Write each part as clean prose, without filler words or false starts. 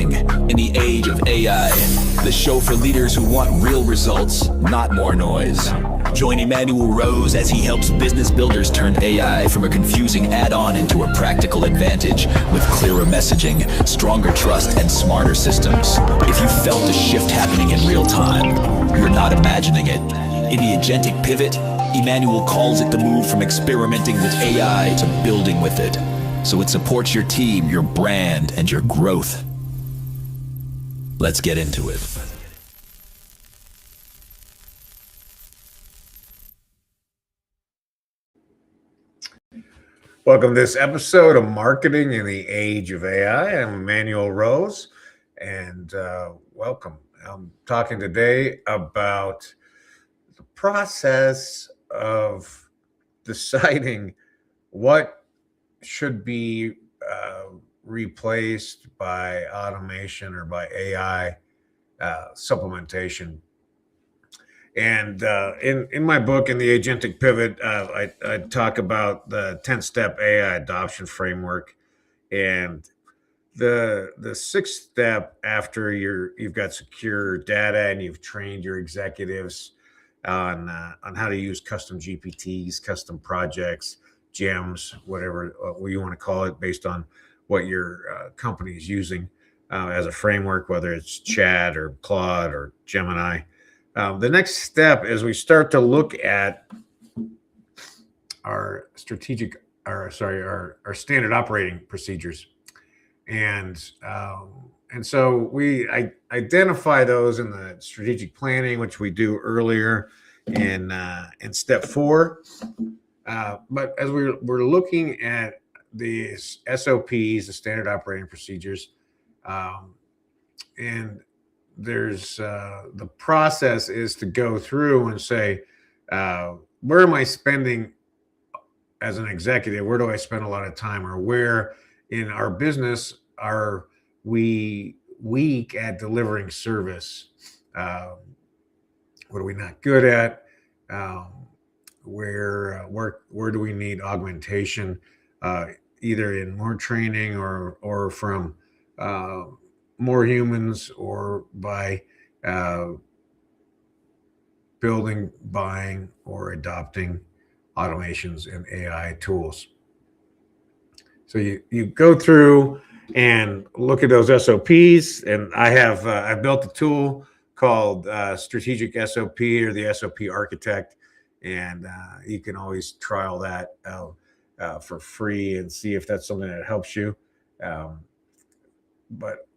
Marketing in the Age of AI, the show for leaders who want real results, not more noise. Join Emanuel Rose as he helps business builders turn AI from a confusing add-on into a practical advantage with clearer messaging, stronger trust, and smarter systems. If you felt the shift happening in real time, you're not imagining it. In the agentic pivot, Emanuel calls it the move from experimenting with AI to building with it, so it supports your team, your brand, and your growth. Let's get into it. Welcome to this episode of Marketing in the Age of AI. I'm Emanuel Rose, and welcome. I'm talking today about the process of deciding what should be replaced by automation or by AI supplementation. And in my book, in the Agentic Pivot, I talk about the 10-step AI adoption framework, and the sixth step after you've got secure data and you've trained your executives on how to use custom GPTs, custom projects, gems, whatever you want to call it, based on what your company is using as a framework, whether it's Chat or Claude or Gemini. The next step is we start to look at our standard operating procedures, and so we identify those in the strategic planning, which we do earlier in step 4. But as we're looking at the SOPs, the standard operating procedures, and there's the process is to go through and say, where am I spending as an executive? Where do I spend a lot of time, or where in our business are we weak at delivering service? What are we not good at? Where do we need augmentation, either in more training or from more humans, or by building, buying, or adopting automations and AI tools? So you go through and look at those SOPs, and I've built a tool called Strategic SOP, or the SOP Architect, and you can always trial that out for free and see if that's something that helps you. But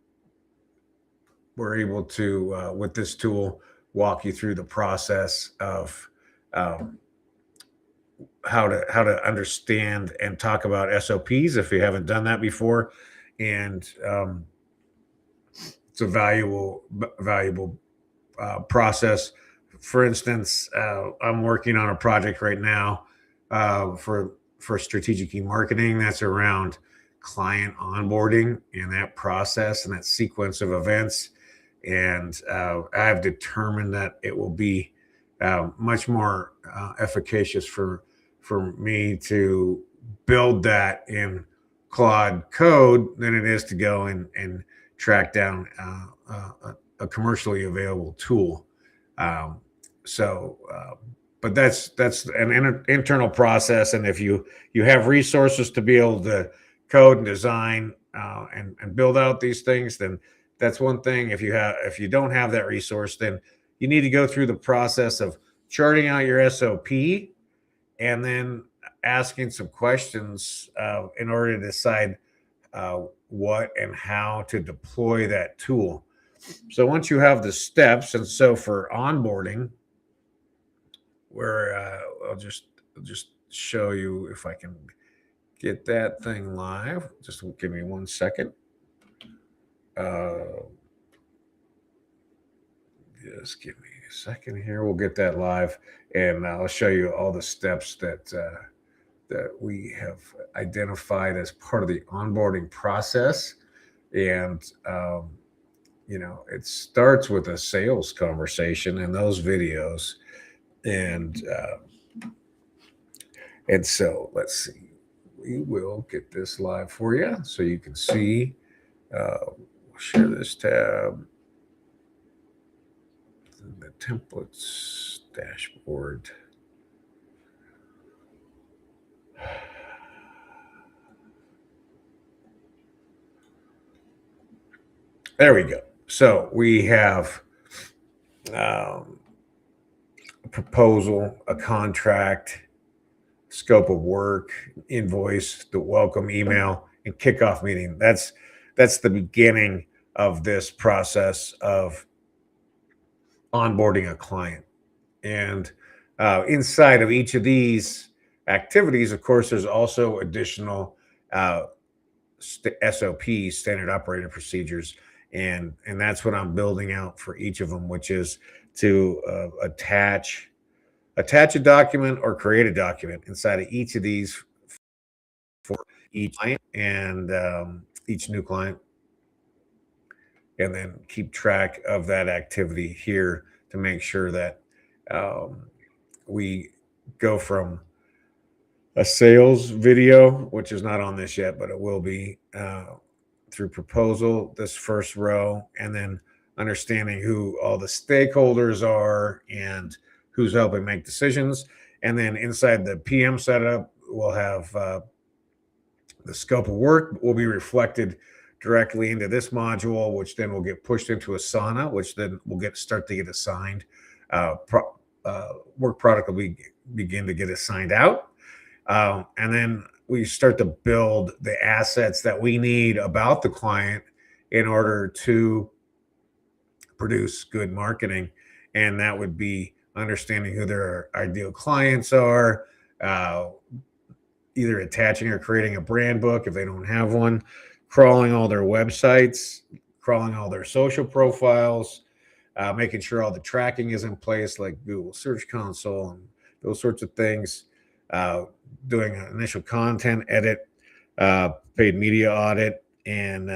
we're able to, with this tool, walk you through the process of how to understand and talk about SOPs if you haven't done that before. And it's a valuable process. For instance, I'm working on a project right now for strategic e-marketing that's around client onboarding and that process and that sequence of events. And I've determined that it will be much more efficacious for me to build that in Claude code than it is to go and track down a commercially available tool. But that's an internal process, and if you have resources to be able to code and design and build out these things, then that's one thing. If you don't have that resource, then you need to go through the process of charting out your SOP and then asking some questions in order to decide what and how to deploy that tool. So once you have the steps, and so for onboarding, where I'll just show you if I can get that thing live. Just give me 1 second. Just give me a second here. We'll get that live, and I'll show you all the steps that we have identified as part of the onboarding process. And it starts with a sales conversation in those videos, and so let's see. We will get this live for you so you can see share this tab. The templates dashboard. There we go. So we have a proposal, a contract, scope of work, invoice, the welcome email, and kickoff meeting. That's the beginning of this process of onboarding a client. And inside of each of these activities, of course, there's also additional SOPs, standard operating procedures, and that's what I'm building out for each of them, which is to attach a document or create a document inside of each of these for each client and each new client, and then keep track of that activity here to make sure that we go from a sales video, which is not on this yet, but it will be through proposal, this first row, and then understanding who all the stakeholders are and who's helping make decisions. And then inside the PM setup, we'll have the scope of work will be reflected directly into this module, which then will get pushed into Asana, which then will start to get assigned. Work product will begin to get assigned out. And then we start to build the assets that we need about the client in order to produce good marketing. And that would be understanding who their ideal clients are, either attaching or creating a brand book if they don't have one, crawling all their websites, crawling all their social profiles, making sure all the tracking is in place, like Google Search Console and those sorts of things, doing an initial content edit, paid media audit, and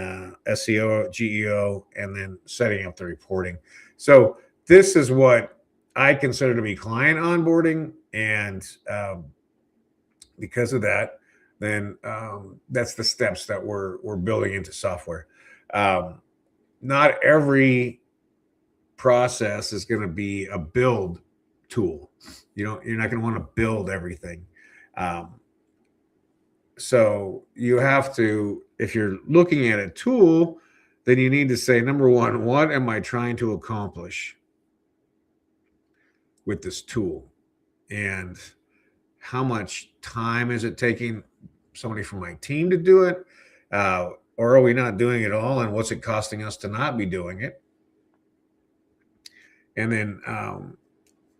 SEO, GEO, and then setting up the reporting. So this is what I consider to be client onboarding, and because of that, then that's the steps that we're building into software. Not every process is going to be a build tool. You're not going to want to build everything. So you have to, if you're looking at a tool, then you need to say, number one, what am I trying to accomplish with this tool? And how much time is it taking somebody from my team to do it? Or are we not doing it all? And what's it costing us to not be doing it? And then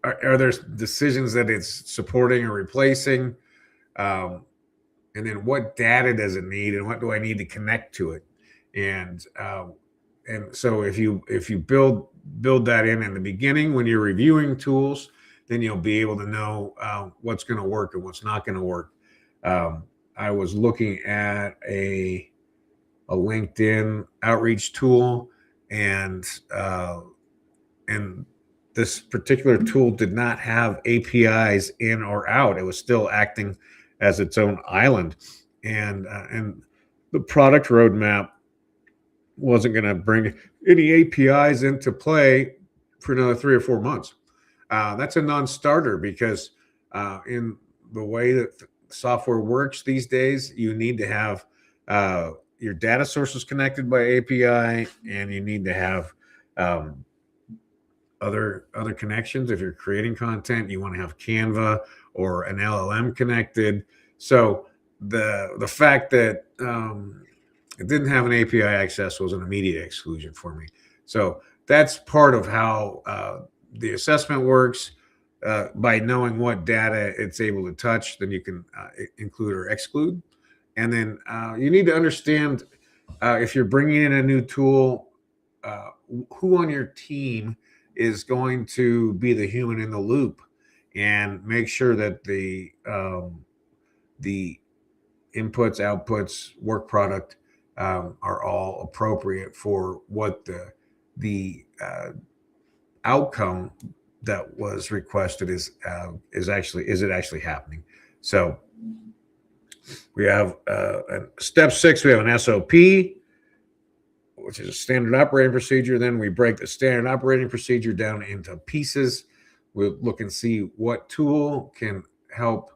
are there decisions that it's supporting or replacing? And then what data does it need, and what do I need to connect to it? And so if you build that in the beginning when you're reviewing tools, then you'll be able to know what's going to work and what's not going to work. I was looking at a LinkedIn outreach tool, and this particular tool did not have APIs in or out. It was still acting as its own island, and the product roadmap wasn't going to bring any APIs into play for another 3 or 4 months. That's a non-starter, because in the way that software works these days, you need to have your data sources connected by API, and you need to have other connections. If you're creating content, you want to have Canva or an LLM connected. So the fact that it didn't have an API access was an immediate exclusion for me. So that's part of how the assessment works. By knowing what data it's able to touch, then you can include or exclude. And then you need to understand if you're bringing in a new tool, who on your team is going to be the human in the loop, and make sure that the inputs, outputs, work product are all appropriate for what the outcome that was requested is it actually happening. So we have step 6, we have an SOP. which is a standard operating procedure. Then we break the standard operating procedure down into pieces. We'll look and see what tool can help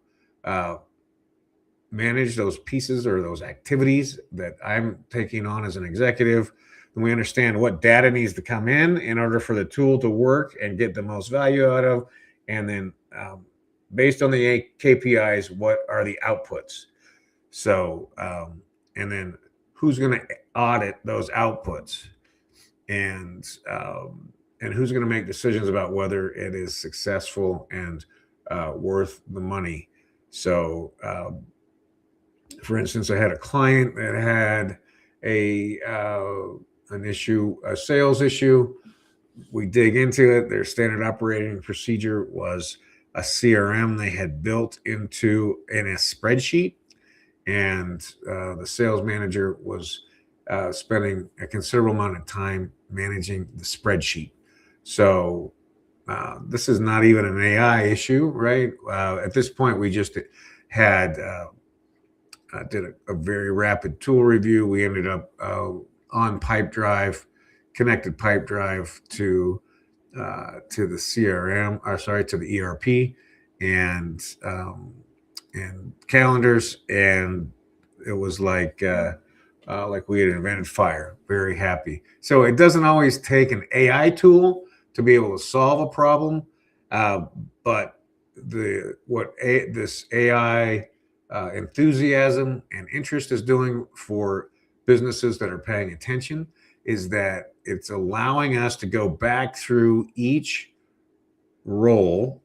manage those pieces or those activities that I'm taking on as an executive. And we understand what data needs to come in order for the tool to work and get the most value out of. And then based on the KPIs, what are the outputs? So, and then who's going to audit those outputs, and who's going to make decisions about whether it is successful and worth the money. So, for instance, I had a client that had an issue, a sales issue. We dig into it. Their standard operating procedure was a CRM they had built in a spreadsheet, and the sales manager was spending a considerable amount of time managing the spreadsheet. So this is not even an AI issue, right? At this point, we just had did a very rapid tool review. We ended up on Pipedrive, connected Pipedrive to the CRM, or sorry, to the ERP and calendars, and it was like we had invented fire. Very happy. So it doesn't always take an AI tool to be able to solve a problem, but this AI enthusiasm and interest is doing for businesses that are paying attention is that it's allowing us to go back through each role,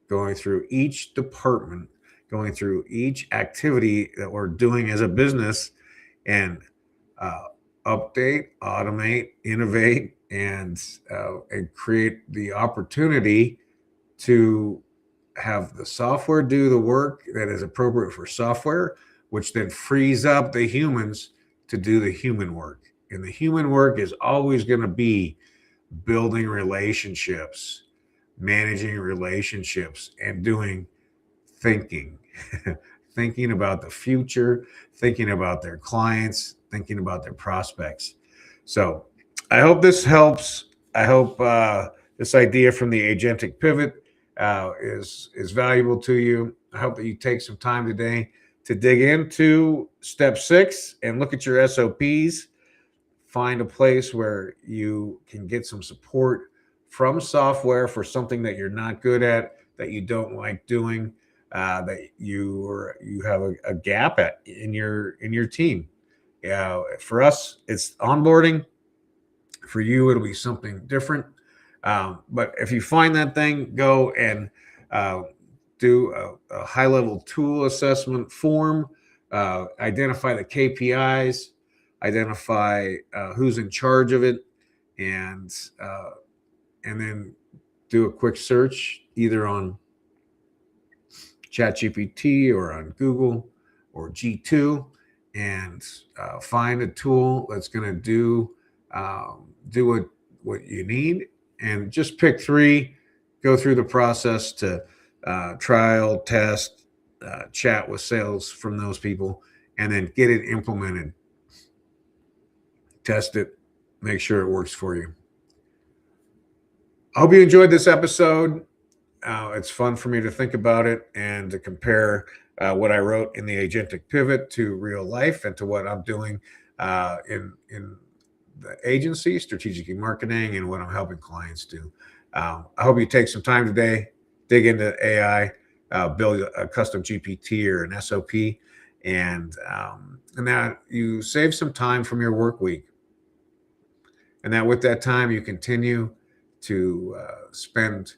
going through each department, going through each activity that we're doing as a business, and update, automate, innovate, and create the opportunity to have the software do the work that is appropriate for software, which then frees up the humans to do the human work. And the human work is always going to be building relationships, managing relationships, and doing thinking, thinking about the future, thinking about their clients, thinking about their prospects. So I hope this helps. I hope this idea from the agentic pivot is valuable to you. I hope that you take some time today to dig into step 6 and look at your SOPs. Find a place where you can get some support from software for something that you're not good at, that you don't like doing, that you have a gap in your team. For us, it's onboarding. For you, it'll be something different. But if you find that thing, go and do a high-level tool assessment form, identify the KPIs, identify who's in charge of it, and then do a quick search either on ChatGPT or on Google or G2, and find a tool that's going to do what you need, and just pick 3. Go through the process to trial, test, chat with sales from those people, and then get it implemented. Test it, make sure it works for you. I hope you enjoyed this episode. It's fun for me to think about it and to compare what I wrote in the agentic pivot to real life and to what I'm doing in the agency, strategic marketing, and what I'm helping clients do. I hope you take some time today, dig into AI, build a custom GPT or an SOP, and that you save some time from your work week. And that with that time, you continue to spend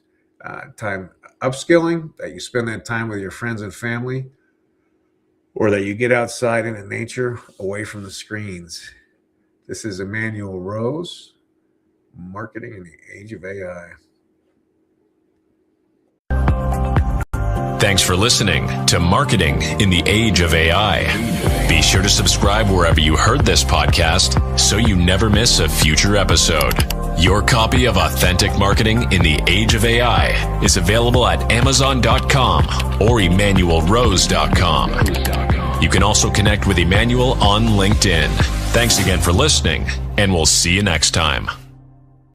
time upskilling, that you spend that time with your friends and family, or that you get outside into nature away from the screens. This is Emanuel Rose, Marketing in the Age of AI. Thanks for listening to Marketing in the Age of AI. Be sure to subscribe wherever you heard this podcast so you never miss a future episode. Your copy of Authentic Marketing in the Age of AI is available at Amazon.com or EmanuelRose.com. You can also connect with Emanuel on LinkedIn. Thanks again for listening, and we'll see you next time.